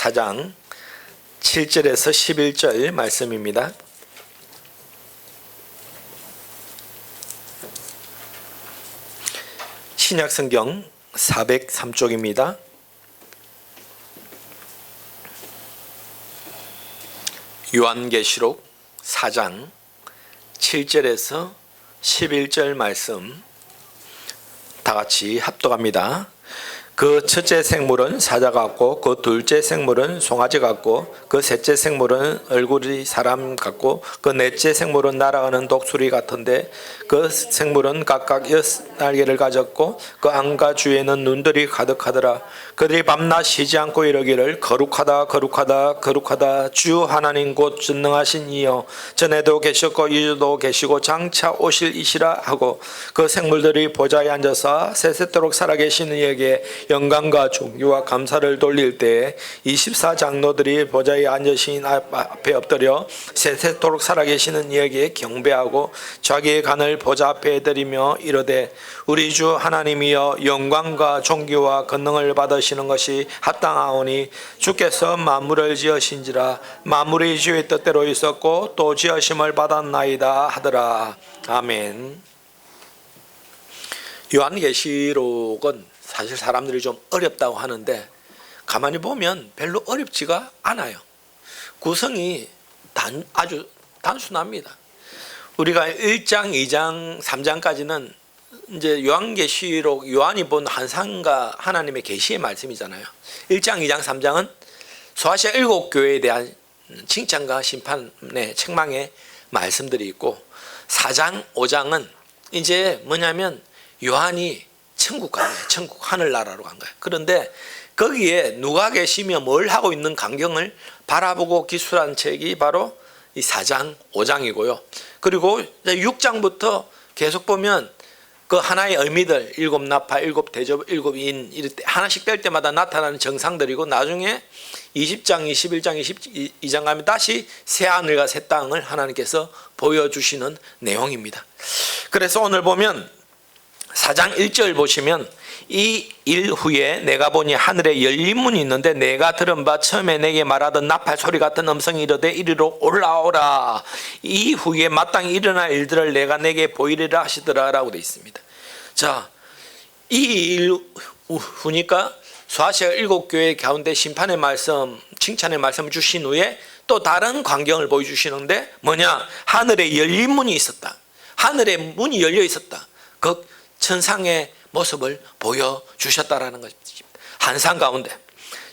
4장 7절에서 11절 말씀입니다. 신약성경 403쪽입니다. 요한계시록 4장 7절에서 11절 말씀 다 같이 합독합니다. 그 첫째 생물은 사자 같고 그 둘째 생물은 송아지 같고 그 셋째 생물은 얼굴이 사람 같고 그 넷째 생물은 날아가는 독수리 같은데 그 생물은 각각 6날개를 가졌고 그 안과 주에는 눈들이 가득하더라. 그들이 밤낮 쉬지 않고 이르기를 거룩하다 거룩하다 거룩하다 주 하나님 곧 전능하신 이여 전에도 계셨고 이제도 계시고 장차 오실 이시라 하고 그 생물들이 보좌에 앉아서 세세토록 살아계시는 이에게 영광과 존귀와 감사를 돌릴 때에 24장로들이 보좌에 앉으신 앞에 엎드려 세세토록 살아계시는 이에게 경배하고 자기의 간을 보좌 앞에 드리며 이르되 우리 주 하나님이여 영광과 존귀와 권능을 받으시는 것이 합당하오니 주께서 만물을 지으신지라 만물이 주의 뜻대로 있었고 또 지으심을 받았나이다 하더라. 아멘. 요한계시록은 사실 사람들이 좀 어렵다고 하는데 가만히 보면 별로 어렵지가 않아요. 구성이 아주 단순합니다. 우리가 1장, 2장, 3장까지는 이제 요한계시록 요한이 본 환상과 하나님의 계시의 말씀이잖아요. 1장, 2장, 3장은 소아시아 7교회에 대한 칭찬과 심판의 책망의 말씀들이 있고 4장, 5장은 이제 뭐냐면 요한이 천국 간 거예요. 천국 하늘나라로 간 거예요. 그런데 거기에 누가 계시며 뭘 하고 있는 광경을 바라보고 기술한 책이 바로 이 4장, 5장이고요. 그리고 6장부터 계속 보면 그 하나의 의미들, 7나파, 7대접, 7인 이럴 때 하나씩 뺄 때마다 나타나는 정상들이고 나중에 20장, 21장, 22장 가면 다시 새 하늘과 새 땅을 하나님께서 보여주시는 내용입니다. 그래서 오늘 보면 4장 1절 보시면 이 일 후에 내가 보니 하늘에 열린 문이 있는데 내가 들은 바 처음에 내게 말하던 나팔 소리 같은 음성이 이르되 이리로 올라오라 이 후에 마땅히 일어날 일들을 내가 내게 보이리라 하시더라 라고 되어 있습니다. 자, 이 일 후니까 소아시아 7교회 가운데 심판의 말씀, 칭찬의 말씀을 주신 후에 또 다른 광경을 보여주시는데 뭐냐? 하늘에 열린 문이 있었다. 하늘에 문이 열려 있었다. 그 천상의 모습을 보여주셨다라는 것입니다. 환상 가운데.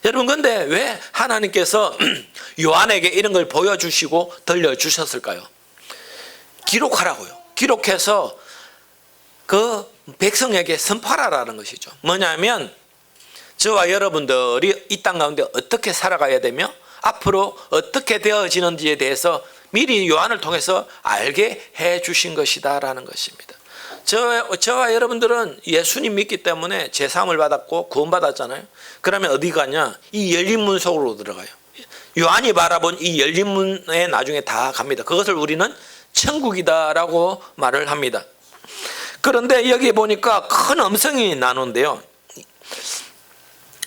여러분 근데 왜 하나님께서 요한에게 이런 걸 보여주시고 들려주셨을까요? 기록하라고요. 기록해서 그 백성에게 선포하라는 것이죠. 뭐냐면 저와 여러분들이 이 땅 가운데 어떻게 살아가야 되며 앞으로 어떻게 되어지는지에 대해서 미리 요한을 통해서 알게 해 주신 것이다라는 것입니다. 저와 여러분들은 예수님 믿기 때문에 제사함을 받았고 구원받았잖아요. 그러면 어디 가냐? 이 열린 문 속으로 들어가요. 요한이 바라본 이 열린 문에 나중에 다 갑니다. 그것을 우리는 천국이다라고 말을 합니다. 그런데 여기 보니까 큰 음성이 나는데요.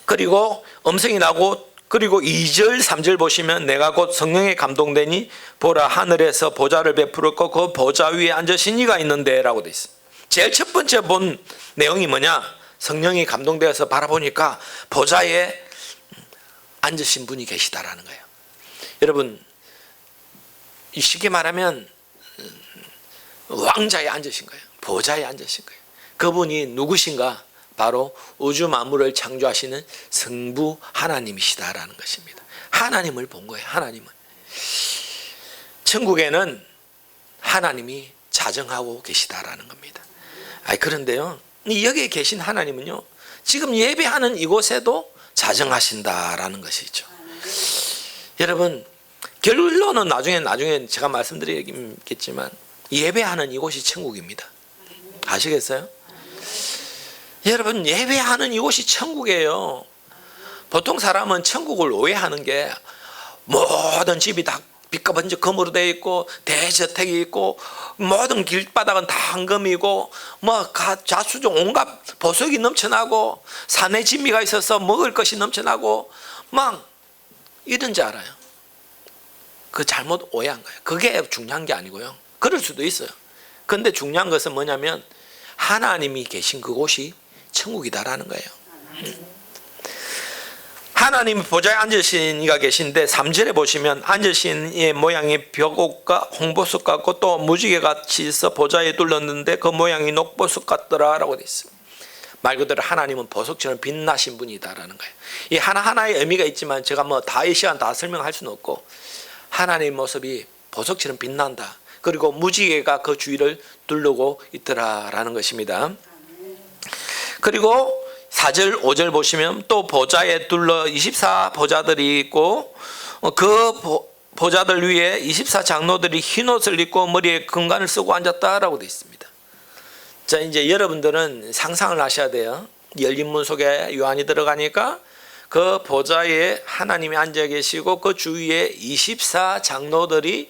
그리고 음성이 나고 그리고 2절 3절 보시면 내가 곧 성령에 감동되니 보라 하늘에서 보좌를 베풀었고 그 보좌 위에 앉으신 이가 있는데 라고 되어 있어요. 제일 첫 번째 본 내용이 뭐냐? 성령이 감동되어서 바라보니까 보좌에 앉으신 분이 계시다라는 거예요. 여러분 쉽게 말하면 왕자에 앉으신 거예요. 보좌에 앉으신 거예요. 그분이 누구신가? 바로 우주 만물을 창조하시는 성부 하나님이시다라는 것입니다. 하나님을 본 거예요. 하나님을. 천국에는 하나님이 자정하고 계시다라는 겁니다. 그런데요, 여기에 계신 하나님은요, 지금 예배하는 이곳에도 자정하신다라는 것이죠. 여러분, 결론은 나중에 제가 말씀드리겠지만 예배하는 이곳이 천국입니다. 아시겠어요? 여러분, 예배하는 이곳이 천국이에요. 보통 사람은 천국을 오해하는 게 모든 집이 다 빛과 번쩍 금으로 되어 있고 대저택이 있고 모든 길바닥은 다 황금이고 뭐 자수종 온갖 보석이 넘쳐나고 산에 진미가 있어서 먹을 것이 넘쳐나고 막 이런 줄 알아요. 그 잘못 오해한 거예요. 그게 중요한 게 아니고요. 그럴 수도 있어요. 그런데 중요한 것은 뭐냐면 하나님이 계신 그곳이 천국이다라는 거예요. 하나님이 보좌에 앉으신 이가 계신데 3절에 보시면 앉으신 이의 모양이 벽옷과 홍보석 같고 또 무지개같이 있어 보좌에 둘렀는데 그 모양이 녹보석 같더라라고 되어 있습니다. 말 그대로 하나님은 보석처럼 빛나신 분이다라는 거예요. 이 하나하나의 의미가 있지만 제가 뭐 다 이 시간 다 설명할 수는 없고 하나님의 모습이 보석처럼 빛난다. 그리고 무지개가 그 주위를 둘르고 있더라라는 것입니다. 그리고 4절 5절 보시면 또 보좌에 둘러 24보좌들이 있고 그 보좌들 위에 24장로들이 흰옷을 입고 머리에 금관을 쓰고 앉았다라고 되어 있습니다. 자, 이제 여러분들은 상상을 하셔야 돼요. 열린 문 속에 요한이 들어가니까 그 보좌에 하나님이 앉아 계시고 그 주위에 24장로들이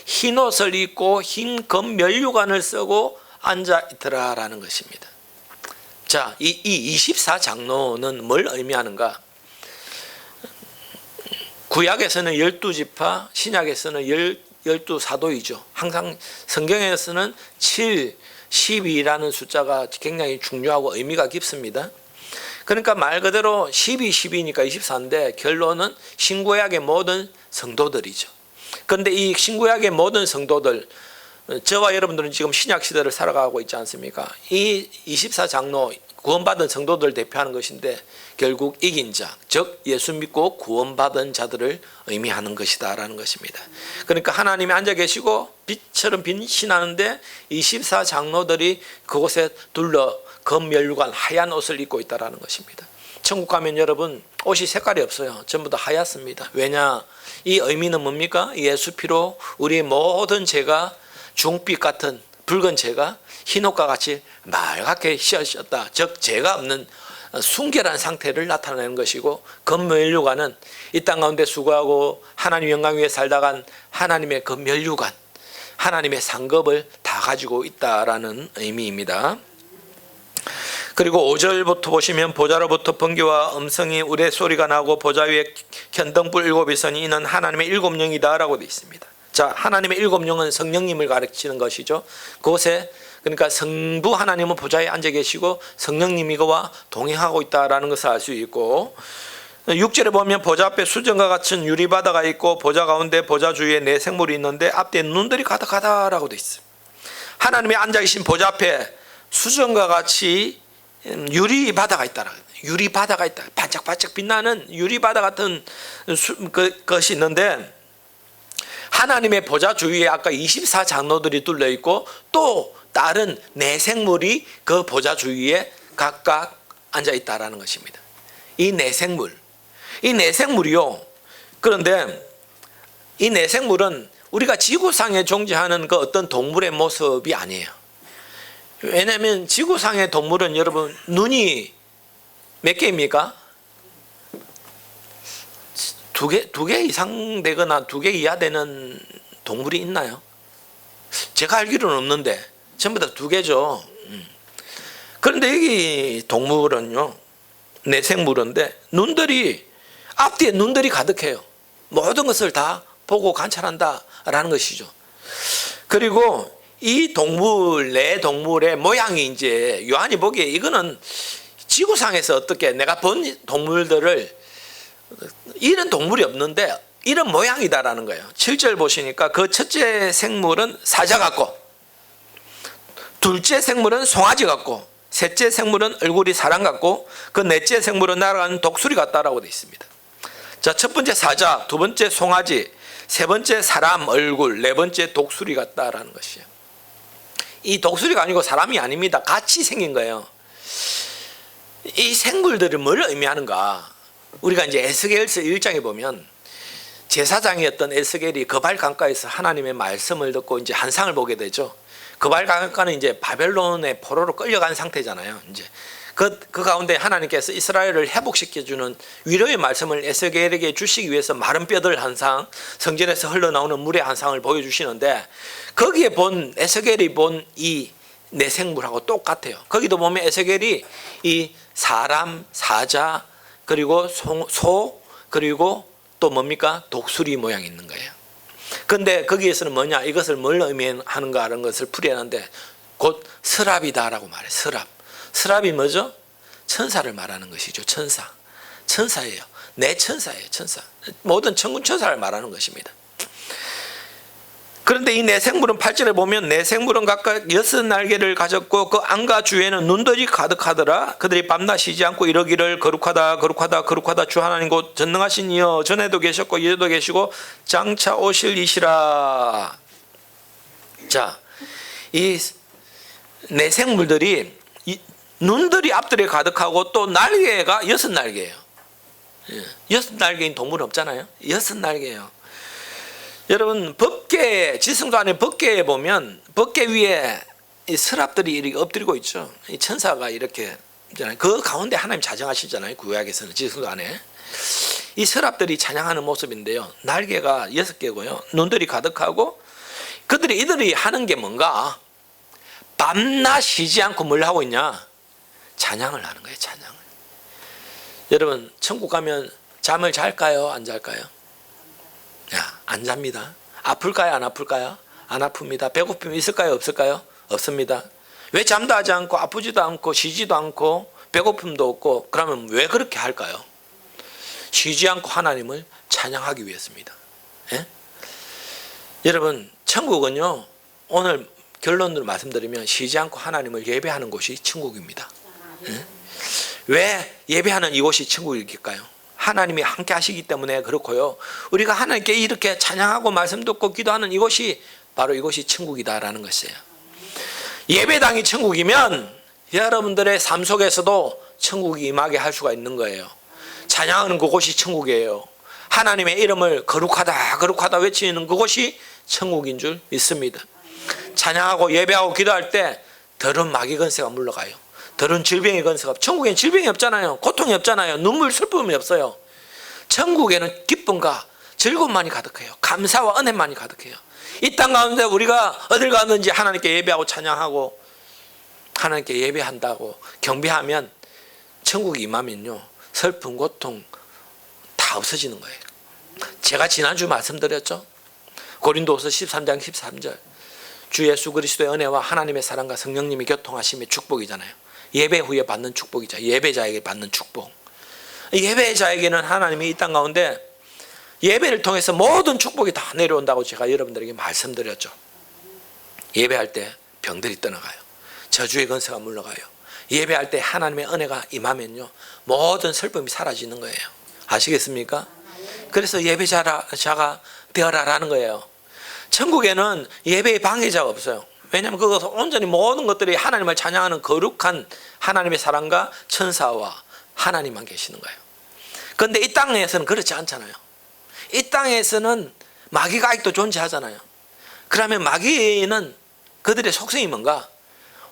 흰옷을 입고 흰 금면류관을 쓰고 앉아 있더라라는 것입니다. 자, 이 24장로는 뭘 의미하는가? 구약에서는 12지파, 신약에서는 12사도이죠. 항상 성경에서는 7, 12라는 숫자가 굉장히 중요하고 의미가 깊습니다. 그러니까 말 그대로 12, 12니까 24인데 결론은 신구약의 모든 성도들이죠. 그런데 이 신구약의 모든 성도들, 저와 여러분들은 지금 신약 시대를 살아가고 있지 않습니까? 이 24장로 구원받은 성도들을 대표하는 것인데 결국 이긴 자, 즉 예수 믿고 구원받은 자들을 의미하는 것이다라는 것입니다. 그러니까 하나님이 앉아 계시고 빛처럼 빛나는데 24장로들이 그곳에 둘러 금면류관 하얀 옷을 입고 있다라는 것입니다. 천국 가면 여러분 옷이 색깔이 없어요. 전부 다 하얗습니다. 왜냐? 이 의미는 뭡니까? 예수 피로 우리 모든 죄가 중빛 같은 붉은 죄가 흰옷과 같이 맑게 씻어졌다. 즉 죄가 없는 순결한 상태를 나타내는 것이고 금면류관은 이 땅 가운데 수고하고 하나님 영광 위에 살다간 하나님의 그 면류관, 하나님의 상급을 다 가지고 있다라는 의미입니다. 그리고 5절부터 보시면 보좌로부터 번개와 음성이 우레소리가 나고 보좌 위에 현등불 7이 있으니 이는 하나님의 7영이다 라고 되어 있습니다. 자, 하나님의 7영은 성령님을 가르치는 것이죠. 그곳에 그러니까 성부 하나님은 보좌에 앉아 계시고 성령님이 그와 동행하고 있다라는 것을 알 수 있고 6절에 보면 보좌 앞에 수정과 같은 유리바다가 있고 보좌 가운데 보좌 주위에 네 생물이 있는데 앞뒤에 눈들이 가득하다라고 되어 있어요. 하나님이 앉아 계신 보좌 앞에 수정과 같이 유리바다가 있다라. 유리바다가 있다. 반짝반짝 빛나는 유리바다 같은 것이 있는데 하나님의 보좌 주위에 아까 24장로들이 둘러 있고 또 다른 네 생물이 그 보좌 주위에 각각 앉아 있다라는 것입니다. 이 네 생물이요. 그런데 이 네 생물은 우리가 지구상에 존재하는 그 어떤 동물의 모습이 아니에요. 왜냐하면 지구상의 동물은 여러분 눈이 몇 개입니까? 두 개 이상 되거나 2개 이하 되는 동물이 있나요? 제가 알기로는 없는데 전부 다 2개죠. 그런데 여기 동물은요, 내 생물인데 앞뒤에 눈들이 가득해요. 모든 것을 다 보고 관찰한다라는 것이죠. 그리고 이 동물, 내 동물의 모양이 이제 요한이 보기에 이거는 지구상에서 어떻게 내가 본 동물들을 이런 동물이 없는데 이런 모양이다라는 거예요. 7절 보시니까 그 첫째 생물은 사자 같고 둘째 생물은 송아지 같고 셋째 생물은 얼굴이 사람 같고 그 넷째 생물은 날아가는 독수리 같다라고 되어 있습니다. 자, 첫 번째 사자, 두 번째 송아지, 세 번째 사람 얼굴, 네 번째 독수리 같다라는 것이에요. 이 독수리가 아니고 사람이 아닙니다. 같이 생긴 거예요. 이 생물들은 뭘 의미하는가? 우리가 이제 에스겔서 1장에 보면 제사장이었던 에스겔이 그발 강가에서 하나님의 말씀을 듣고 이제 한상을 보게 되죠. 그발 강가는 이제 바벨론의 포로로 끌려간 상태잖아요. 이제 그 가운데 하나님께서 이스라엘을 회복시켜주는 위로의 말씀을 에스겔에게 주시기 위해서 마른 뼈들 한 상, 성전에서 흘러나오는 물의 한 상을 보여주시는데 거기에 에스겔이 본 이 내생물하고 똑같아요. 거기도 보면 에스겔이 이 사람, 사자, 그리고 소, 그리고 또 뭡니까? 독수리 모양이 있는 거예요. 근데 거기에서는 뭐냐? 이것을 뭘 의미하는가 하는 것을 풀이하는데 곧 서랍이다라고 말해요. 서랍. 서랍이 뭐죠? 천사를 말하는 것이죠. 천사. 천사예요. 내 천사예요. 천사. 모든 천군 천사를 말하는 것입니다. 그런데 이 내생물은 8절에 보면 내생물은 각각 6날개를 가졌고 그 안과 주에는 눈들이 가득하더라. 그들이 밤낮 쉬지 않고 이러기를 거룩하다 거룩하다 거룩하다 주 하나님 곧 전능하신 이여 전에도 계셨고 이제도 계시고 장차 오실 이시라. 자, 이 내생물들이 눈들이 앞들에 가득하고 또 날개가 6날개예요. 6날개인 동물은 없잖아요. 6날개예요. 여러분 법궤 지성소 안에 법궤에 보면 법궤 위에 이 서랍들이 이렇게 엎드리고 있죠. 이 천사가 이렇게 있잖아요. 그 가운데 하나님 자정하시잖아요. 구약에서는 지성소 안에 이 서랍들이 찬양하는 모습인데요. 날개가 6개고요. 눈들이 가득하고 이들이 하는 게 뭔가 밤낮 쉬지 않고 뭘 하고 있냐? 찬양을 하는 거예요. 찬양을. 여러분 천국 가면 잠을 잘까요? 안 잘까요? 야, 안 잡니다. 아플까요? 안 아플까요? 안 아픕니다. 배고픔이 있을까요? 없을까요? 없습니다. 왜 잠도 하지 않고 아프지도 않고 쉬지도 않고 배고픔도 없고 그러면 왜 그렇게 할까요? 쉬지 않고 하나님을 찬양하기 위해서입니다. 예? 여러분 천국은요 오늘 결론으로 말씀드리면 쉬지 않고 하나님을 예배하는 곳이 천국입니다. 예? 왜 예배하는 이곳이 천국일까요? 하나님이 함께 하시기 때문에 그렇고요. 우리가 하나님께 이렇게 찬양하고 말씀 듣고 기도하는 이곳이 바로 이곳이 천국이다라는 것이에요. 예배당이 천국이면 여러분들의 삶 속에서도 천국이 임하게 할 수가 있는 거예요. 찬양하는 그곳이 천국이에요. 하나님의 이름을 거룩하다 거룩하다 외치는 그곳이 천국인 줄 믿습니다. 찬양하고 예배하고 기도할 때 더러운 마귀 권세가 물러가요. 더러운 질병의 권세가. 천국에는 질병이 없잖아요. 고통이 없잖아요. 눈물 슬픔이 없어요. 천국에는 기쁨과 즐거움만이 가득해요. 감사와 은혜만이 가득해요. 이 땅 가운데 우리가 어딜 가든지 하나님께 예배하고 찬양하고 하나님께 예배한다고 경배하면 천국이 임하면요 슬픔 고통 다 없어지는 거예요. 제가 지난주 말씀드렸죠. 고린도후서 13장 13절 주 예수 그리스도의 은혜와 하나님의 사랑과 성령님이 교통하심의 축복이잖아요. 예배 후에 받는 축복이죠. 예배자에게 받는 축복. 예배자에게는 하나님이 이 땅 가운데 예배를 통해서 모든 축복이 다 내려온다고 제가 여러분들에게 말씀드렸죠. 예배할 때 병들이 떠나가요. 저주의 권세가 물러가요. 예배할 때 하나님의 은혜가 임하면요 모든 슬픔이 사라지는 거예요. 아시겠습니까? 그래서 예배자가 되어라라는 거예요. 천국에는 예배의 방해자가 없어요. 왜냐하면 그것은 온전히 모든 것들이 하나님을 찬양하는 거룩한 하나님의 사랑과 천사와 하나님만 계시는 거예요. 그런데 이 땅에서는 그렇지 않잖아요. 이 땅에서는 마귀가 아직도 존재하잖아요. 그러면 마귀는 그들의 속성이 뭔가?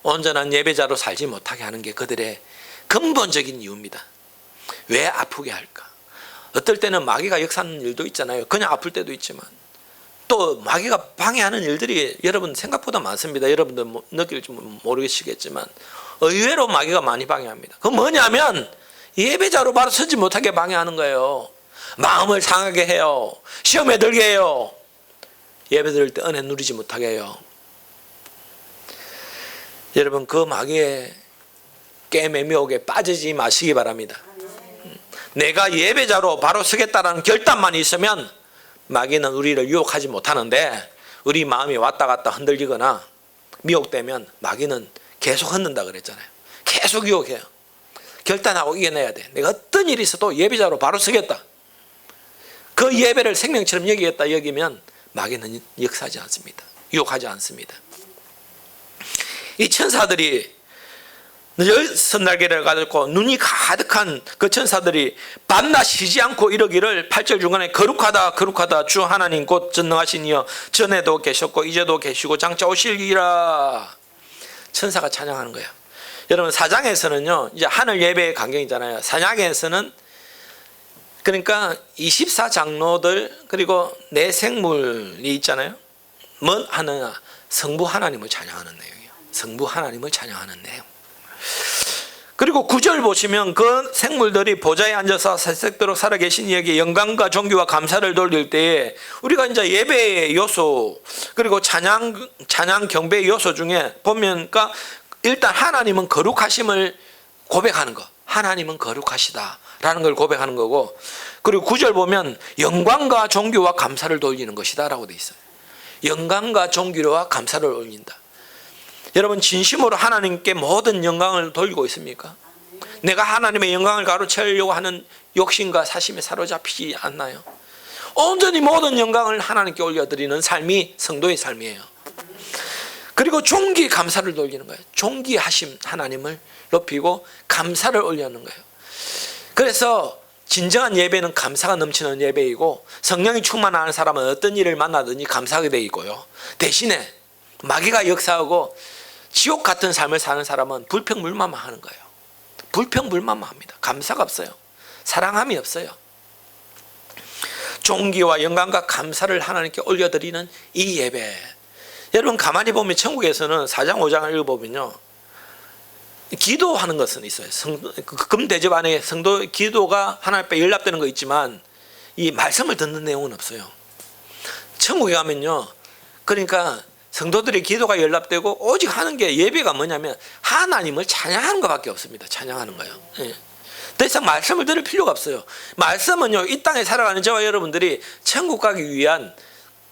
온전한 예배자로 살지 못하게 하는 게 그들의 근본적인 이유입니다. 왜 아프게 할까? 어떨 때는 마귀가 역사하는 일도 있잖아요. 그냥 아플 때도 있지만 또 마귀가 방해하는 일들이 여러분 생각보다 많습니다. 여러분들 느낄지 모르시겠지만 의외로 마귀가 많이 방해합니다. 그건 뭐냐면 예배자로 바로 서지 못하게 방해하는 거예요. 마음을 상하게 해요. 시험에 들게 해요. 예배 드릴 때 은혜 누리지 못하게 해요. 여러분 그 마귀의 게임의 미혹에 빠지지 마시기 바랍니다. 내가 예배자로 바로 서겠다라는 결단만 있으면 마귀는 우리를 유혹하지 못하는데 우리 마음이 왔다 갔다 흔들리거나 미혹되면 마귀는 계속 흔든다 그랬잖아요. 계속 유혹해요. 결단하고 이겨내야 돼. 내가 어떤 일이 있어도 예배자로 바로 서겠다. 그 예배를 생명처럼 여기겠다 여기면 마귀는 역사하지 않습니다. 유혹하지 않습니다. 이 천사들이 6날개를 가졌고 눈이 가득한 그 천사들이 밤낮 쉬지 않고 이러기를 8절 중간에 거룩하다 거룩하다 주 하나님 곧 전능하신 이여 전에도 계셨고 이제도 계시고 장차 오실이라. 천사가 찬양하는 거예요. 여러분 사장에서는요 이제 하늘 예배의 강경이잖아요. 사장에서는 그러니까 24장로들 그리고 내 생물이 있잖아요. 뭔 하느냐? 성부 하나님을 찬양하는 내용이에요. 성부 하나님을 찬양하는 내용. 그리고 9절 보시면 그 생물들이 보좌에 앉아서 새색도록 살아계신 이에게 영광과 존귀와 감사를 돌릴 때에 우리가 이제 예배의 요소 그리고 찬양 경배의 요소 중에 보면 그러니까 일단 하나님은 거룩하심을 고백하는 거. 하나님은 거룩하시다라는 걸 고백하는 거고, 그리고 9절 보면 영광과 존귀와 감사를 돌리는 것이다 라고 돼 있어요. 영광과 존귀와 감사를 올린다. 여러분 진심으로 하나님께 모든 영광을 돌리고 있습니까? 내가 하나님의 영광을 가로채려고 하는 욕심과 사심에 사로잡히지 않나요? 온전히 모든 영광을 하나님께 올려드리는 삶이 성도의 삶이에요. 그리고 존귀 감사를 돌리는 거예요. 존귀하심 하나님을 높이고 감사를 올리는 거예요. 그래서 진정한 예배는 감사가 넘치는 예배이고, 성령이 충만한 사람은 어떤 일을 만나든지 감사하게 되어 있고요. 대신에 마귀가 역사하고 지옥 같은 삶을 사는 사람은 불평불만만 하는 거예요. 불평불만만 합니다. 감사가 없어요. 사랑함이 없어요. 존귀와 영광과 감사를 하나님께 올려드리는 이 예배. 여러분 가만히 보면 천국에서는 4장 5장을 읽어보면요, 기도하는 것은 있어요. 금대접 안에 성도 기도가 하나님 앞에 연락되는 거 있지만 이 말씀을 듣는 내용은 없어요. 천국에 가면요, 그러니까 성도들의 기도가 연락되고 오직 하는 게 예배가 뭐냐면 하나님을 찬양하는 것밖에 없습니다. 찬양하는 거예요. 예. 더 이상 말씀을 들을 필요가 없어요. 말씀은요, 이 땅에 살아가는 저와 여러분들이 천국 가기 위한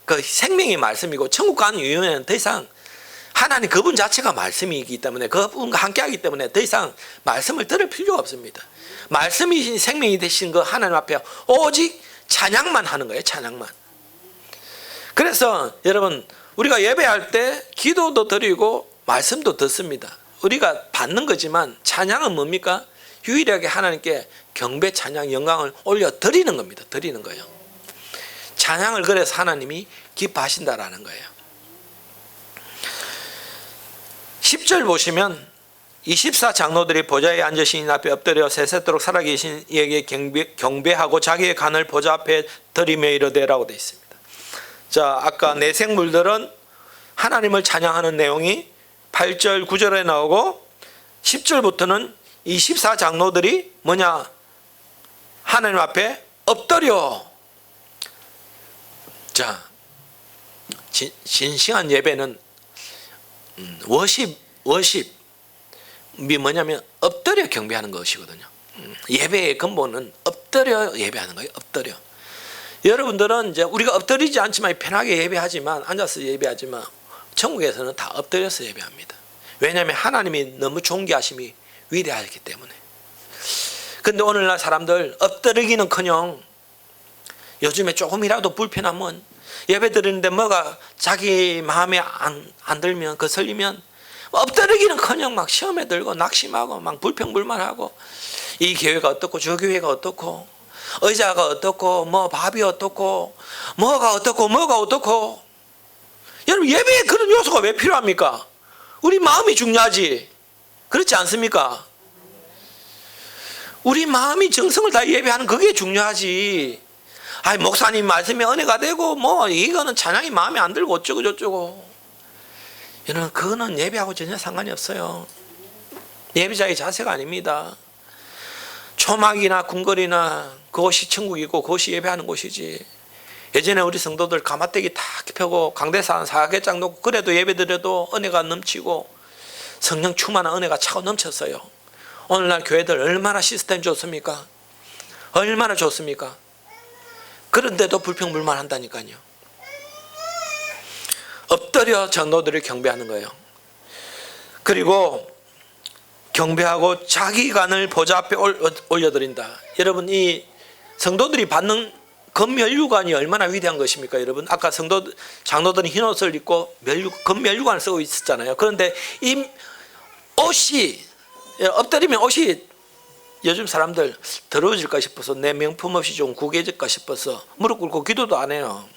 그 생명의 말씀이고, 천국 가는 이유는 더 이상 하나님 그분 자체가 말씀이기 때문에, 그분과 함께하기 때문에 더 이상 말씀을 들을 필요가 없습니다. 말씀이신 생명이 되신 그 하나님 앞에 오직 찬양만 하는 거예요. 찬양만. 그래서 여러분 우리가 예배할 때 기도도 드리고 말씀도 듣습니다. 우리가 받는 거지만 찬양은 뭡니까? 유일하게 하나님께 경배, 찬양, 영광을 올려 드리는 겁니다. 드리는 거예요. 찬양을 그래서 하나님이 기뻐하신다라는 거예요. 10절 보시면 24장로들이 보좌에 앉으신 앞에 엎드려 새새도록 살아계신 이에게 경배하고 자기의 간을 보좌 앞에 드리며 이르되라고 되어 있습니다. 자, 아까 네 생물들은 하나님을 찬양하는 내용이 8절 9절에 나오고, 10절부터는 24장로들이 뭐냐? 하나님 앞에 엎드려. 자, 진실한 예배는 워십이 뭐냐면 엎드려 경배하는 것이거든요. 예배의 근본은 엎드려 예배하는 거예요. 엎드려. 여러분들은 이제 우리가 엎드리지 않지만 편하게 예배하지만, 앉아서 예배하지만 천국에서는 다 엎드려서 예배합니다. 왜냐하면 하나님이 너무 존귀하심이 위대하기 때문에. 근데 오늘날 사람들 엎드리기는커녕 요즘에 조금이라도 불편하면, 예배 드리는데 뭐가 자기 마음에 안 들면, 거슬리면 엎드리기는커녕 막 시험에 들고 낙심하고 막 불평불만하고, 이 교회가 어떻고 저 교회가 어떻고 의자가 어떻고 뭐 밥이 어떻고 뭐가 어떻고. 여러분 예배에 그런 요소가 왜 필요합니까? 우리 마음이 중요하지, 그렇지 않습니까? 우리 마음이 정성을 다 예배하는 그게 중요하지. 아이 목사님 말씀에 은혜가 되고 뭐 이거는 찬양이 마음에 안 들고 어쩌고 저쩌고, 여러분 그거는 예배하고 전혀 상관이 없어요. 예배자의 자세가 아닙니다. 초막이나 궁궐이나 그것이 천국이고 그것이 예배하는 곳이지. 예전에 우리 성도들 가마떼기 다 펴고 강대산 사계장 놓고 그래도 예배드려도 은혜가 넘치고 성령 충만한 은혜가 차고 넘쳤어요. 오늘날 교회들 얼마나 시스템 좋습니까? 얼마나 좋습니까? 그런데도 불평불만 한다니까요. 엎드려 장로들을 경배하는 거예요. 그리고 경배하고 자기 간을 보좌 앞에 올려드린다. 여러분 이 성도들이 받는 금면류관이 얼마나 위대한 것입니까? 여러분 아까 장로들은 흰옷을 입고 금면류관을 쓰고 있었잖아요. 그런데 이 옷이, 엎드리면 옷이 요즘 사람들 더러워질까 싶어서 내 명품 없이 좀 구겨질까 싶어서 무릎 꿇고 기도도 안 해요.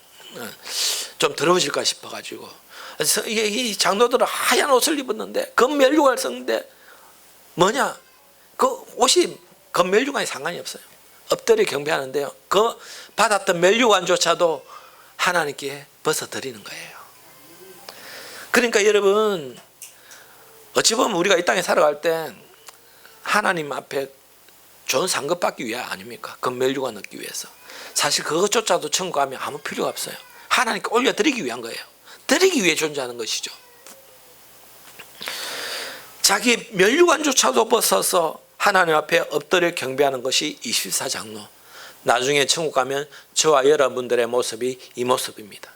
좀 더러워질까 싶어가지고. 그래서 이 장로들은 하얀 옷을 입었는데 금면류관을 썼는데 뭐냐? 그 옷이 금면류관이 상관이 없어요. 엎드려 경배하는데요, 그 받았던 면류관조차도 하나님께 벗어드리는 거예요. 그러니까 여러분 어찌 보면 우리가 이 땅에 살아갈 때 하나님 앞에 좋은 상급 받기 위해 아닙니까? 금면류관 얻기 위해서. 사실 그것조차도 천국 가면 아무 필요가 없어요. 하나님께 올려드리기 위한 거예요. 드리기 위해 존재하는 것이죠. 자기 면류관조차도 벗어서 하나님 앞에 엎드려 경배하는 것이 24장로. 나중에 천국 가면 저와 여러분들의 모습이 이 모습입니다.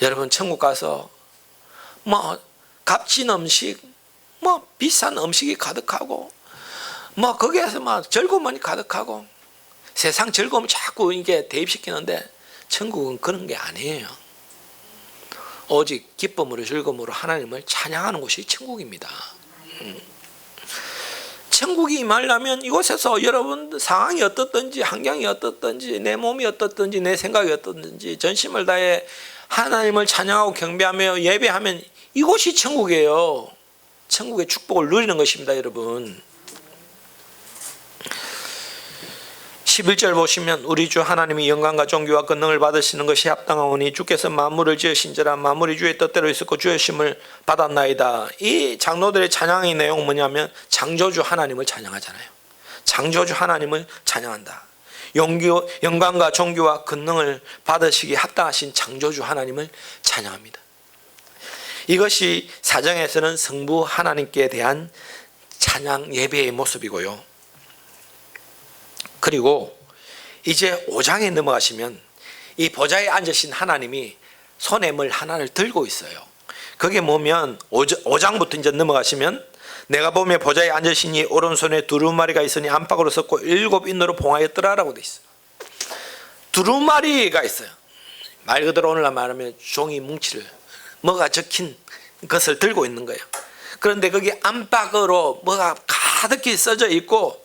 여러분 천국 가서 뭐 값진 음식, 뭐 비싼 음식이 가득하고, 뭐 거기에서 막 즐거움이 가득하고, 세상 즐거움을 자꾸 이게 대입시키는데 천국은 그런 게 아니에요. 오직 기쁨으로 즐거움으로 하나님을 찬양하는 곳이 천국입니다. 천국이 임하려면 이곳에서 여러분 상황이 어떻든지 환경이 어떻든지 내 몸이 어떻든지 내 생각이 어떻든지 전심을 다해 하나님을 찬양하고 경배하며 예배하면 이곳이 천국이에요. 천국의 축복을 누리는 것입니다, 여러분. 11절 보시면 우리 주 하나님이 영광과 존귀와 권능을 받으시는 것이 합당하오니 주께서 만물을 지으신지라 만물이 주의 뜻대로 있었고 주의 심을 받았나이다. 이 장로들의 찬양의 내용은 뭐냐면 창조주 하나님을 찬양하잖아요. 창조주 하나님을 찬양한다. 영광과 존귀와 권능을 받으시기 합당하신 창조주 하나님을 찬양합니다. 이것이 사정에서는 성부 하나님께 대한 찬양 예배의 모습이고요. 그리고 이제 5장에 넘어가시면 이 보좌에 앉으신 하나님이 손에 뭘 하나를 들고 있어요. 그게 뭐면 5장부터 이제 넘어가시면 내가 보며 보좌에 앉으시니 오른손에 두루마리가 있으니 안팎으로 섰고 7인으로 봉하였더라라고 돼 있어요. 두루마리가 있어요. 말 그대로 오늘날 말하면 종이 뭉치를 뭐가 적힌 것을 들고 있는 거예요. 그런데 거기 안팎으로 뭐가 가득히 써져 있고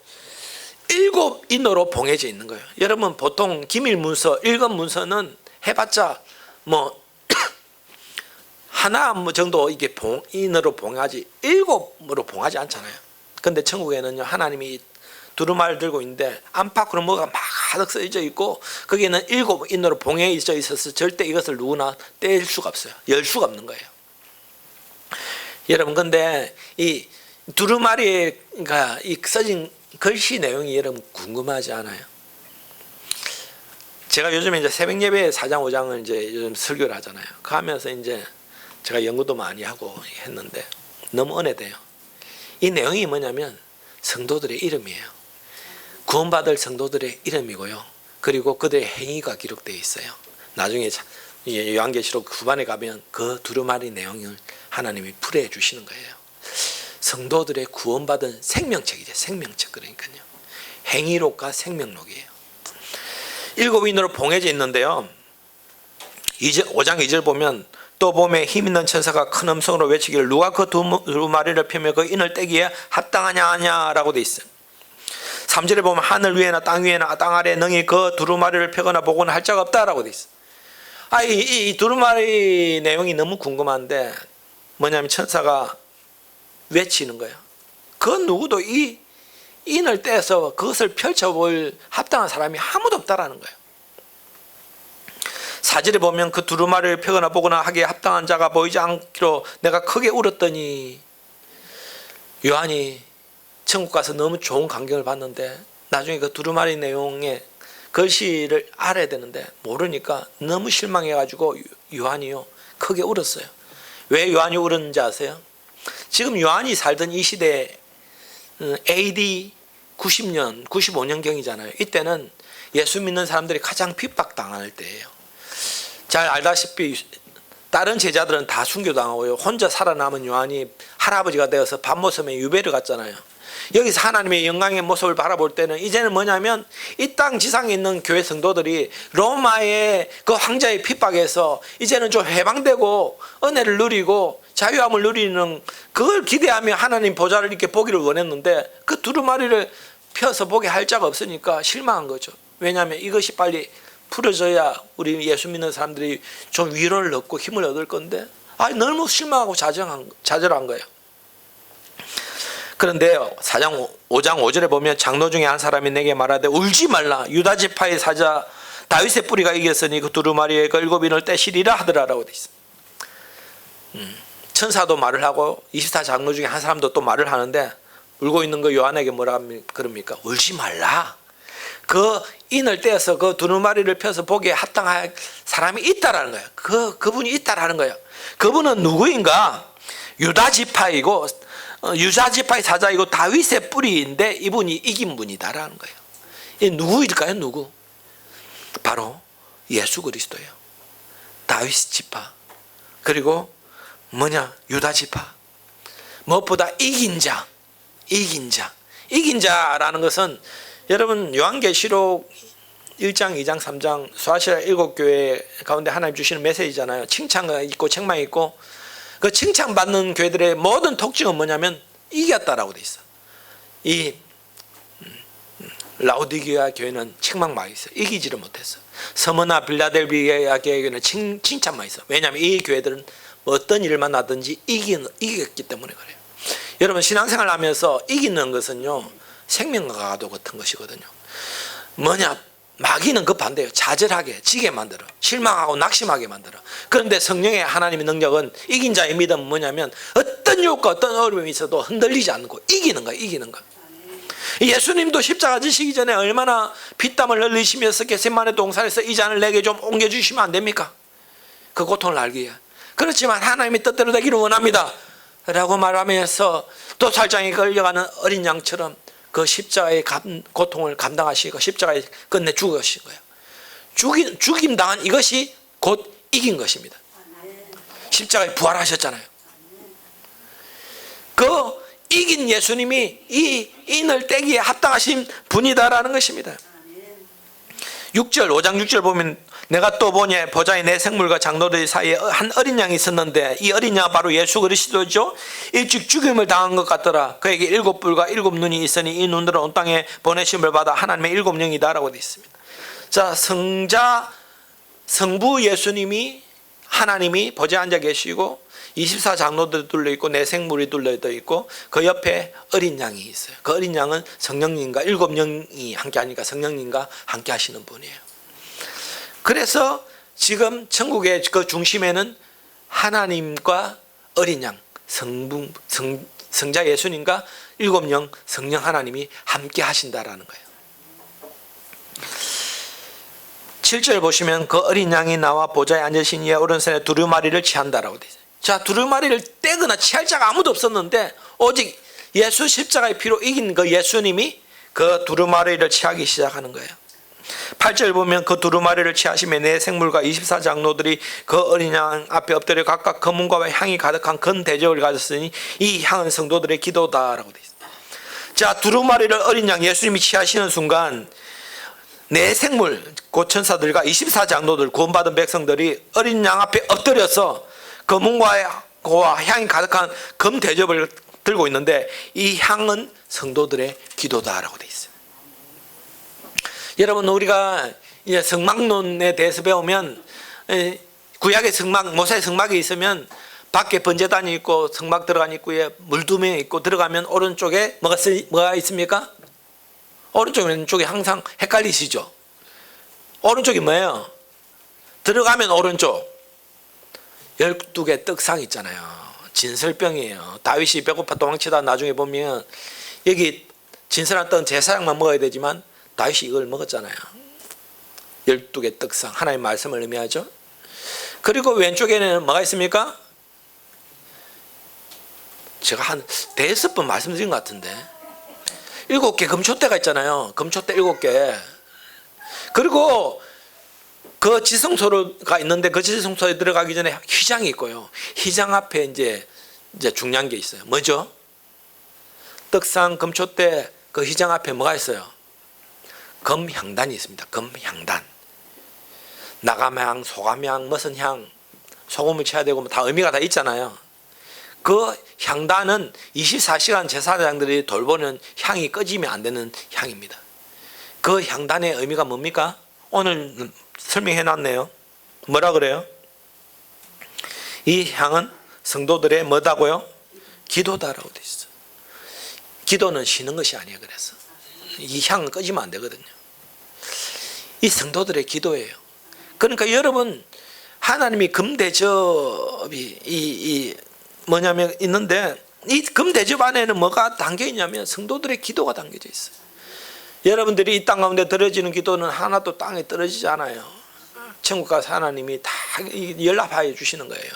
7인으로 봉해져 있는 거예요. 여러분 보통 기밀 문서, 일급 문서는 해봤자 뭐 하나 정도 이게 인으로 봉하지 7으로 봉하지 않잖아요. 그런데 천국에는요 하나님이 두루마리를 들고 있는데 안팎으로 뭐가 막 가득 써져 있고 거기에는 7인으로 봉해져 있어서 절대 이것을 누구나 뗄 수가 없어요. 열 수가 없는 거예요. 여러분 근데 이 두루마리가 이 써진 글씨 내용이 여러분 궁금하지 않아요? 제가 요즘에 이제 새벽 예배 4장 5장을 이제 요즘 설교를 하잖아요. 그 하면서 이제 제가 연구도 많이 하고 했는데 너무 은혜돼요. 이 내용이 뭐냐면 성도들의 이름이에요. 구원받을 성도들의 이름이고요. 그리고 그들의 행위가 기록되어 있어요. 나중에 요한계시록 후반에 가면 그 두루마리 내용을 하나님이 풀이해 주시는 거예요. 성도들의 구원받은 생명책이죠. 생명책 그러니까요. 행위록과 생명록이에요. 7인으로 봉해져 있는데요. 5장 2절 보면 또 봄에 힘있는 천사가 큰 음성으로 외치기를 누가 그 두루마리를 펴며 그 인을 떼기에 합당하냐 라고 돼 있어요. 3절에 보면 하늘 위에나 땅 위에나 땅 아래에 능히 그 두루마리를 펴거나 보거나 할 자가 없다라고 돼 있어요. 이 두루마리 내용이 너무 궁금한데 뭐냐면 천사가 외치는 거예요. 그 누구도 이 인을 떼서 그것을 펼쳐볼 합당한 사람이 아무도 없다라는 거예요. 4절에 보면 그 두루마리를 펴거나 보거나 하기에 합당한 자가 보이지 않기로 내가 크게 울었더니 요한이 천국 가서 너무 좋은 광경을 봤는데 나중에 그 두루마리 내용의 글씨를 알아야 되는데 모르니까 너무 실망해가지고 요한이요 크게 울었어요. 왜 요한이 울었는지 아세요? 지금 요한이 살던 이 시대에 AD 90년, 95년경이잖아요. 이때는 예수 믿는 사람들이 가장 핍박당할 때예요. 잘 알다시피 다른 제자들은 다 순교당하고요. 혼자 살아남은 요한이 할아버지가 되어서 밤모섬에 유배를 갔잖아요. 여기서 하나님의 영광의 모습을 바라볼 때는 이제는 뭐냐면 이 땅 지상에 있는 교회 성도들이 로마의 그 황자의 핍박에서 이제는 좀 해방되고 은혜를 누리고 자유함을 누리는 그걸 기대하며 하나님 보좌를 이렇게 보기를 원했는데 그 두루마리를 펴서 보게 할 자가 없으니까 실망한 거죠. 왜냐하면 이것이 빨리 풀어져야 우리 예수 믿는 사람들이 좀 위로를 얻고 힘을 얻을 건데 너무 실망하고 좌절한 거예요. 그런데 5장 5절에 보면 장로 중에 한 사람이 내게 말하되 울지 말라 유다 지파의 사자 다윗의 뿌리가 이겼으니 그 두루마리의 그 7인을 떼시리라 하더라라고 돼 있습니다. 천사도 말을 하고 24장로 중에 한 사람도 또 말을 하는데 울고 있는 그 요한에게 뭐라 그럽니까? 울지 말라. 그 인을 떼어서 그 두루마리를 펴서 보기에 합당할 사람이 있다라는 거예요. 그분이 있다라는 거예요. 그분은 누구인가? 유다 지파이고 유다 지파의 사자이고 다윗의 뿌리인데 이분이 이긴 분이다라는 거예요. 이 누구일까요? 누구? 바로 예수 그리스도예요. 다윗 지파. 그리고 뭐냐? 유다 지파. 무엇보다 이긴 자. 이긴 자. 이긴 자라는 것은 여러분 요한계시록 1장, 2장, 3장 수아시아 7교회 가운데 하나님 주시는 메시지잖아요. 칭찬이 있고 책망이 있고 그 칭찬받는 교회들의 모든 특징은 뭐냐면 이겼다라고 돼 있어. 이 라오디게아 교회는 책망만 있어. 이기지를 못했어. 서머나 빌라델비아 교회는 칭찬만 있어. 왜냐하면 이 교회들은 어떤 일만 하든지 이겼기 때문에 그래요. 여러분 신앙생활 하면서 이기는 것은요 생명과 가도 같은 것이거든요. 뭐냐? 마귀는 그 반대예요. 좌절하게, 지게 만들어. 실망하고 낙심하게 만들어. 그런데 성령의 하나님의 능력은 이긴 자의 믿음은 뭐냐면 어떤 유혹과 어떤 어려움이 있어도 흔들리지 않고 이기는 거야. 이기는 거야. 예수님도 십자가 지시기 전에 얼마나 피땀을 흘리시면서 겟세마네 동산에서 이 잔을 내게 좀 옮겨주시면 안 됩니까? 그 고통을 알기 위해. 그렇지만 하나님의 뜻대로 되기를 원합니다 라고 말하면서 또 살장에 걸려가는 어린 양처럼 그 십자가의 고통을 감당하시고 십자가에 끝내 죽으신 거예요. 죽임 당한 이것이 곧 이긴 것입니다. 십자가에 부활하셨잖아요. 그 이긴 예수님이 이 인을 떼기에 합당하신 분이다라는 것입니다. 6절 5장 6절 보면 내가 또 보니 보좌에 내 생물과 장로들 사이에 한 어린 양이 있었는데 이 어린 양은 바로 예수 그리스도죠. 일찍 죽임을 당한 것 같더라. 그에게 7뿔과 7눈이 있으니 이 눈들은 온 땅에 보내심을 받아 하나님의 7영이다라고 되어 있습니다. 자, 성부 예수님이 하나님이 보좌에 앉아 계시고 24장로들이 둘러있고 내 생물이 둘러있고 그 옆에 어린 양이 있어요. 그 어린 양은 성령님과 7영이 함께하니까 성령님과 함께 하시는 분이에요. 그래서 지금 천국의 그 중심에는 하나님과 어린 양, 성자 예수님과 7영 성령 하나님이 함께 하신다라는 거예요. 7절 보시면 그 어린 양이 나와 보좌에 앉으신 이의 오른손에 두루마리를 취한다라고 되어 있어요. 자, 두루마리를 떼거나 취할 자가 아무도 없었는데 오직 예수 십자가의 피로 이긴 그 예수님이 그 두루마리를 취하기 시작하는 거예요. 8절 보면 그 두루마리를 취하심에 내 생물과 24장로들이 그 어린 양 앞에 엎드려 각각 검은과 향이 가득한 큰 대접을 가졌으니 이 향은 성도들의 기도다라고 되어 있습니다. 자, 두루마리를 어린 양 예수님이 취하시는 순간 내 생물 곧 천사들과 24장로들 구원받은 백성들이 어린 양 앞에 엎드려서 검은과 향이 가득한 검 대접을 들고 있는데 이 향은 성도들의 기도다라고 되어 있어요. 여러분 우리가 이제 성막론에 대해서 배우면 구약의 성막, 모세의 성막이 있으면 밖에 번제단이 있고 성막 들어간 입구에 물두멍이 있고 들어가면 오른쪽에 뭐가 있습니까? 오른쪽 왼쪽이 항상 헷갈리시죠? 오른쪽이 뭐예요? 들어가면 오른쪽 12개 떡상 있잖아요. 진설병이에요. 다윗이 배고파 도망치다 나중에 보면 여기 진설한 떡은 제사장만 먹어야 되지만 다윗이 이걸 먹었잖아요. 12개 떡상, 하나님의 말씀을 의미하죠. 그리고 왼쪽에는 뭐가 있습니까? 제가 한 5번 말씀드린 것 같은데 7개 금초대가 있잖아요. 금초대 7개. 그리고 그 지성소가 있는데 그 지성소에 들어가기 전에 휘장이 있고요. 휘장 앞에 이제 중요한 게 있어요. 뭐죠? 떡상 금초대 그 휘장 앞에 뭐가 있어요? 금향단이 있습니다. 금향단. 나감향, 소감향, 무슨 향, 소금을 쳐야 되고 다 의미가 다 있잖아요. 그 향단은 24시간 제사장들이 돌보는 향이 꺼지면 안 되는 향입니다. 그 향단의 의미가 뭡니까? 오늘 설명해 놨네요. 뭐라 그래요? 이 향은 성도들의 뭐다고요? 기도다라고 돼 있어. 기도는 쉬는 것이 아니에요. 그래서 이 향은 꺼지면 안 되거든요. 이 성도들의 기도예요. 그러니까 여러분 하나님이 금대접이 이 뭐냐면 있는데, 이 금대접 안에는 뭐가 담겨 있냐면 성도들의 기도가 담겨져 있어요. 여러분들이 이 땅 가운데 드려지는 기도는 하나도 땅에 떨어지지 않아요. 천국 가서 하나님이 다 연락하여 주시는 거예요.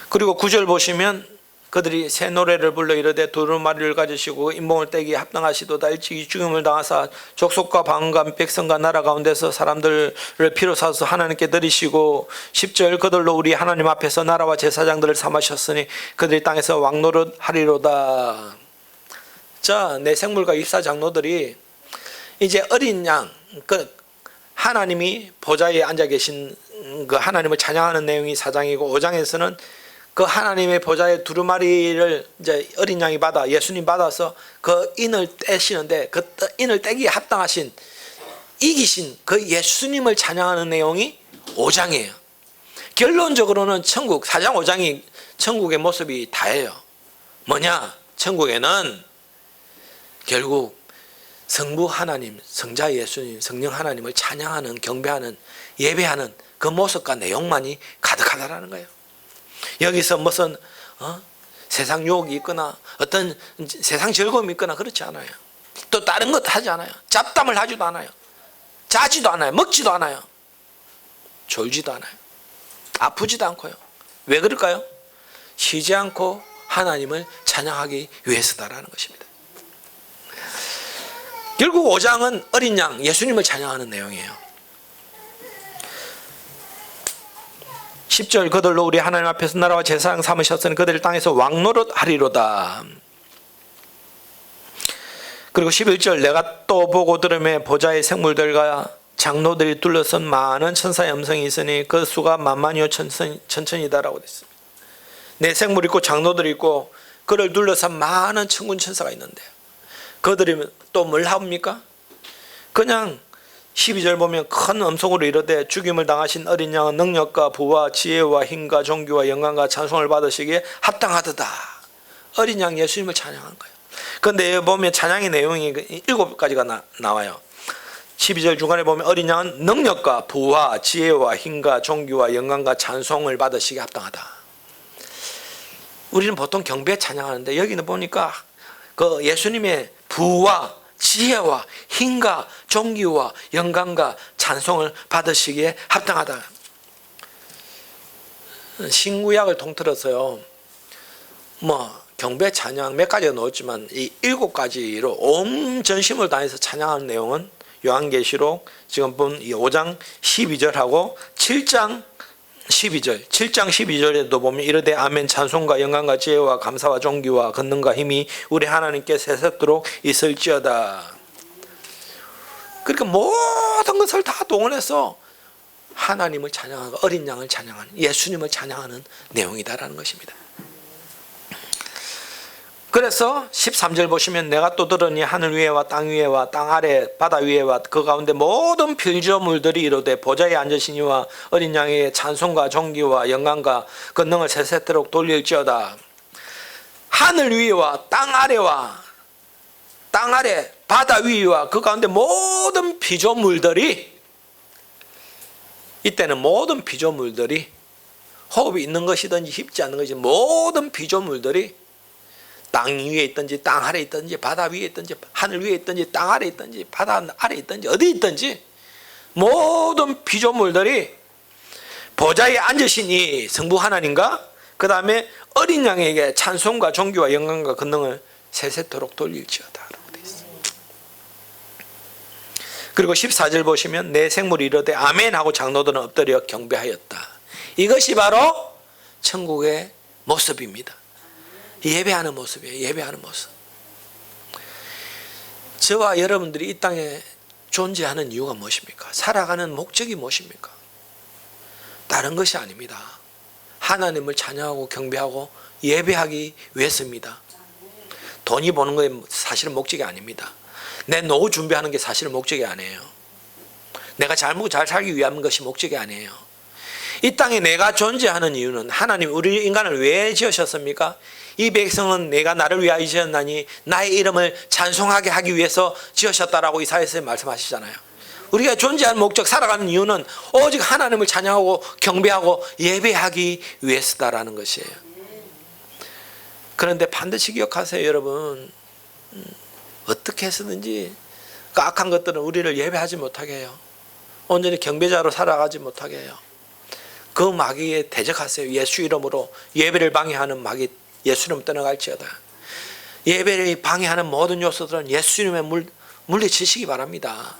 그리고 9절 보시면 그들이 새 노래를 불러 이르되 두루마리를 가지시고 인봉을 떼기에 합당하시도다. 일찍이 죽임을 당하사 족속과 방언과 백성과 나라 가운데서 사람들을 피로 사서 하나님께 드리시고 10절 그들로 우리 하나님 앞에서 나라와 제사장들을 삼으셨으니 그들이 땅에서 왕노릇 하리로다. 자, 내 생물과 입사 장로들이 이제 어린 양, 그 하나님이 보좌에 앉아 계신 그 하나님을 찬양하는 내용이 4장이고 5장에서는 그 하나님의 보좌에 두루마리를 이제 어린 양이 받아 예수님 받아서 그 인을 떼시는데 그 인을 떼기에 합당하신 이기신 그 예수님을 찬양하는 내용이 5장이에요. 결론적으로는 천국 4장 5장이 천국의 모습이 다예요. 뭐냐? 천국에는 결국 성부 하나님, 성자 예수님, 성령 하나님을 찬양하는, 경배하는, 예배하는 그 모습과 내용만이 가득하다라는 거예요. 여기서 무슨 세상 유혹이 있거나 어떤 세상 즐거움이 있거나 그렇지 않아요. 또 다른 것 하지 않아요. 잡담을 하지도 않아요. 자지도 않아요. 먹지도 않아요. 졸지도 않아요. 아프지도 않고요. 왜 그럴까요? 쉬지 않고 하나님을 찬양하기 위해서다라는 것입니다. 결국 5장은 어린 양 예수님을 찬양하는 내용이에요. 10절 그들로 우리 하나님 앞에서 나라와 제사장 삼으셨으니 그들 땅에서 왕노릇 하리로다. 그리고 11절 내가 또 보고 들으매 보좌의 생물들과 장로들이 둘러선 많은 천사의 음성이 있으니 그 수가 만만이요 천천이다라고 됐습니다. 내 생물 있고 장로들이 있고 그를 둘러선 많은 천군 천사가 있는데 그들이 또 뭘 합니까? 그냥 12절 보면 큰 음성으로 이르되 죽임을 당하신 어린 양은 능력과 부와 지혜와 힘과 존귀와 영광과 찬송을 받으시기에 합당하도다. 어린 양 예수님을 찬양한 거예요. 그런데 보면 찬양의 내용이 7가지가 나와요. 12절 중간에 보면 어린 양은 능력과 부와 지혜와 힘과 존귀와 영광과 찬송을 받으시기에 합당하다. 우리는 보통 경배 찬양하는데 여기는 보니까 그 예수님의 부와 지혜와 힘과 존귀와 영광과 찬송을 받으시기에 합당하다. 신구약을 통틀어서요, 경배 찬양 몇 가지가 나왔지만 이 7가지로 온 전심을 다해서 찬양하는 내용은 요한계시록 지금 본 이 5장 12절하고 7장 12절, 7장 12절에도 보면 이르되 아멘 찬송과 영광과 지혜와 감사와 존귀와 권능과 힘이 우리 하나님께 세세토록 있을지어다. 그러니까 모든 것을 다 동원해서 하나님을 찬양하고 어린 양을 찬양하는, 예수님을 찬양하는 내용이다라는 것입니다. 그래서 13절 보시면 내가 또 들으니 하늘 위에와 땅 위에와 땅 아래 바다 위에와 그 가운데 모든 피조물들이 이르되 보좌에 앉으신 이와 어린 양에게 찬송과 존귀와 영광과 권능을 세세토록 돌릴지어다. 하늘 위에와 땅 아래와 땅 아래 바다 위와 그 가운데 모든 피조물들이, 이때는 모든 피조물들이 호흡이 있는 것이든지 있지 않는 것이든지 모든 피조물들이 땅 위에 있든지 땅 아래 있든지 바다 위에 있든지 하늘 위에 있든지 땅 아래 있든지 바다 아래 있든지 어디 있든지 모든 피조물들이 보좌에 앉으신 이 성부 하나님과 그 다음에 어린 양에게 찬송과 존귀와 영광과 권능을 세세토록 돌릴지어다. 그리고 14절 보시면 내 생물이 이르되 아멘 하고 장로들은 엎드려 경배하였다. 이것이 바로 천국의 모습입니다. 예배하는 모습이에요. 예배하는 모습. 저와 여러분들이 이 땅에 존재하는 이유가 무엇입니까? 살아가는 목적이 무엇입니까? 다른 것이 아닙니다. 하나님을 찬양하고 경배하고 예배하기 위해서입니다. 돈이 버는 게 사실은 목적이 아닙니다. 내 노후 준비하는 게 사실은 목적이 아니에요. 내가 잘 먹고 잘 살기 위한 것이 목적이 아니에요. 이 땅에 내가 존재하는 이유는 하나님 우리 인간을 왜 지으셨습니까? 이 백성은 내가 나를 위하여 지었나니 나의 이름을 찬송하게 하기 위해서 지으셨다라고 이사야서에 말씀하시잖아요. 우리가 존재하는 목적, 살아가는 이유는 오직 하나님을 찬양하고 경배하고 예배하기 위해서다라는 것이에요. 그런데 반드시 기억하세요, 여러분. 어떻게 해서든지 그 악한 것들은 우리를 예배하지 못하게 해요. 온전히 경배자로 살아가지 못하게 해요. 그 마귀에 대적하세요. 예수 이름으로 예배를 방해하는 마귀, 예수 이름 떠나갈지어다. 예배를 방해하는 모든 요소들은 예수 이름에 물리치시기 바랍니다.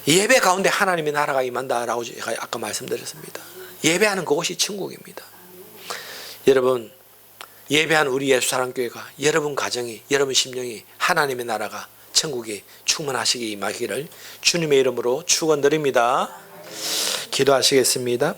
예배 가운데 하나님의 나라가 임한다라고 제가 아까 말씀드렸습니다. 예배하는 그곳이 천국입니다. 여러분, 예배하는 우리 예수사랑교회가 여러분 가정이, 여러분 심령이 하나님의 나라가, 천국이 충만하시기 임하기를 주님의 이름으로 축원드립니다. 기도하시겠습니다.